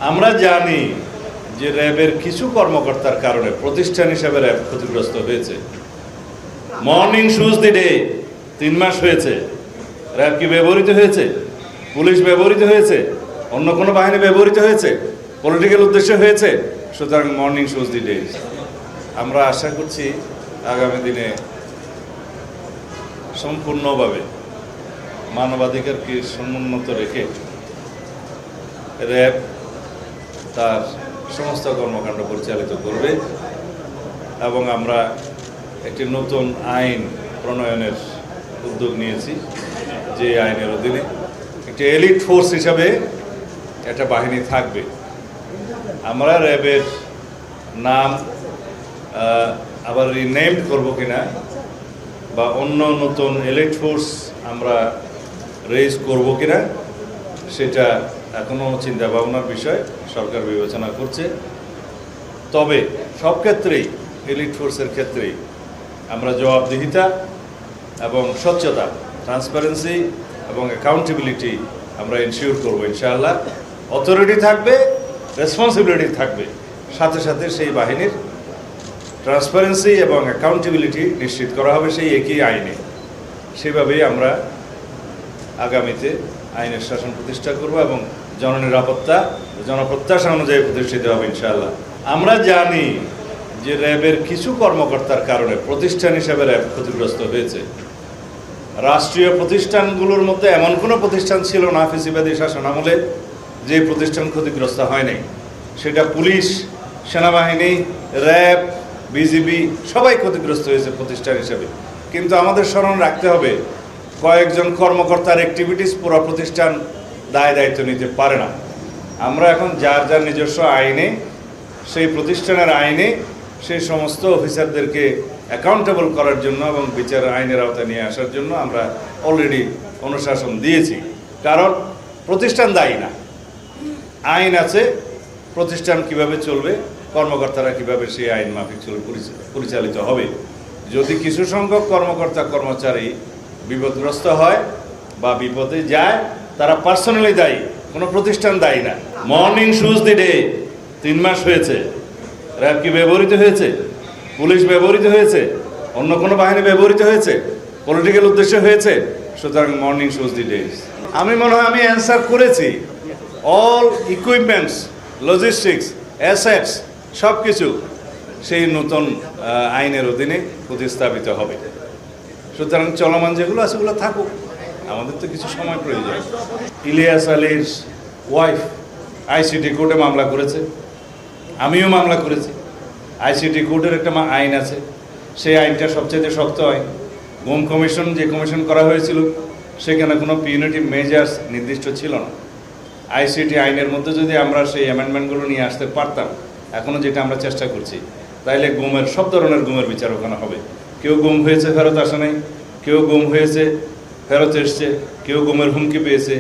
আমরা জানি যে র্যাবের কিছু কর্মকর্তার কারণে প্রতিষ্ঠান হিসেবে র্যাব ক্ষতিগ্রস্ত হয়েছে। মর্নিং শুজ দি ডে 3 মাস হয়েছে। র্যাব কি ব্যবহৃত হয়েছে? পুলিশ ব্যবহৃত হয়েছে? অন্য কোনো বাহিনী ব্যবহৃত হয়েছে? পলিটিক্যাল উদ্দেশ্যে হয়েছে? সুতরাং মর্নিং শুজ দি ডে। আমরা আশা করছি আগামী দিনে সম্পূর্ণভাবে মানবাধিকারকে সমুন্নত রেখে র্যাব তার সমস্ত কর্মকাণ্ড পরিচালিত করবে এবং আমরা একটি নতুন আইন প্রণয়নের উদ্যোগ নিয়েছি, যে আইনের অধীনে একটি এলিট ফোর্স হিসাবে একটা বাহিনী থাকবে। আমরা র্যাবের নাম আবার রিনেমড করব কিনা বা অন্য নতুন এলিট ফোর্স আমরা রেজ করব কিনা সেটা এখনও চিন্তা ভাবনার বিষয়, সরকার বিবেচনা করছে। তবে সব ক্ষেত্রেই এলিট ফোর্সের ক্ষেত্রেই আমরা জবাবদিহিতা এবং স্বচ্ছতা, ট্রান্সপারেন্সি এবং অ্যাকাউন্টেবিলিটি আমরা এনশিওর করব ইনশাআল্লাহ। অথরিটি থাকবে, রেসপন্সিবিলিটি থাকবে, সাথে সাথে সেই বাহিনীর ট্রান্সপারেন্সি এবং অ্যাকাউন্টেবিলিটি নিশ্চিত করা হবে সেই একই আইনে। সেভাবেই আমরা আগামীতে আইনের শাসন প্রতিষ্ঠা করব এবং জননিরাপত্তা, জনপ্রত্যাশা অনুযায়ী প্রতিষ্ঠিত হবে ইনশাআল্লাহ। আমরা জানি যে র্যাবের কিছু কর্মকর্তার কারণে প্রতিষ্ঠান হিসেবে র্যাব ক্ষতিগ্রস্ত হয়েছে। রাষ্ট্রীয় প্রতিষ্ঠানগুলোর মধ্যে এমন কোনো প্রতিষ্ঠান ছিল না ফ্যাসিবাদী শাসন আমলে যে প্রতিষ্ঠান ক্ষতিগ্রস্ত হয় নাই। সেটা পুলিশ, সেনাবাহিনী, র্যাব, বিজিবি সবাই ক্ষতিগ্রস্ত হয়েছে প্রতিষ্ঠান হিসেবে। কিন্তু আমাদের স্মরণ রাখতে হবে, কয়েকজন কর্মকর্তার অ্যাক্টিভিটিস পুরো প্রতিষ্ঠান দায় দায়িত্ব নিতে পারে না। আমরা এখন যার যার নিজস্ব আইনে, সেই প্রতিষ্ঠানের আইনে সেই সমস্ত অফিসারদেরকে অ্যাকাউন্টেবল করার জন্য এবং বিচার আইনের আওতায় নিয়ে আসার জন্য আমরা অলরেডি অনুশাসন দিয়েছি। কারণ প্রতিষ্ঠান দায়ী না, আইন আছে, প্রতিষ্ঠান কিভাবে চলবে, কর্মকর্তারা কিভাবে সেই আইন মাফিক পরিচালিত হবে। যদি কিছু সংখ্যক কর্মকর্তা কর্মচারী বিপদগ্রস্ত হয় বা বিপদে যায়, তারা পার্সোনালি দায়ী, কোনো প্রতিষ্ঠান দায়ী না। মর্নিং শুজ দি ডে 3 মাস হয়েছে। র্যাব কি ব্যবহৃত হয়েছে? পুলিশ ব্যবহৃত হয়েছে? অন্য কোনো বাহিনী ব্যবহৃত হয়েছে? পলিটিক্যাল উদ্দেশ্যে হয়েছে? সুতরাং মর্নিং শুজ দি ডে। আমি মনে হয় আমি অ্যান্সার করেছি। অল ইকুইপমেন্টস, লজিস্টিক্স, অ্যাসেটস সব কিছু সেই নতুন আইনের অধীনে প্রতিস্থাপিত হবে। সুতরাং চলমান যেগুলো আছে সেগুলো থাকুক, আমাদের তো কিছু সময় প্রয়োজন। ইলিয়াস আলীর ওয়াইফ আইসিটি কোর্টে মামলা করেছে, আমিও মামলা করেছি। আইসিটি কোর্টের একটা আইন আছে, সেই আইনটা সবচেয়ে শক্ত আইন। গুম কমিশন যে কমিশন করা হয়েছিল সেখানে কোনো পিউনিটিভ মেজার্স নির্দিষ্ট ছিল না। আইসিটি আইনের মধ্যে যদি আমরা সেই অ্যামেন্ডমেন্টগুলো নিয়ে আসতে পারতাম, এখনও যেটা আমরা চেষ্টা করছি, তাইলে গুমের সব ধরনের গুমের বিচার ওখানে হবে। কেউ গুম হয়েছে ফেরত আসে নাই, কেউ গুম হয়েছে ফেরত এসছে, কেউ গুমের হুমকি পেয়েছে।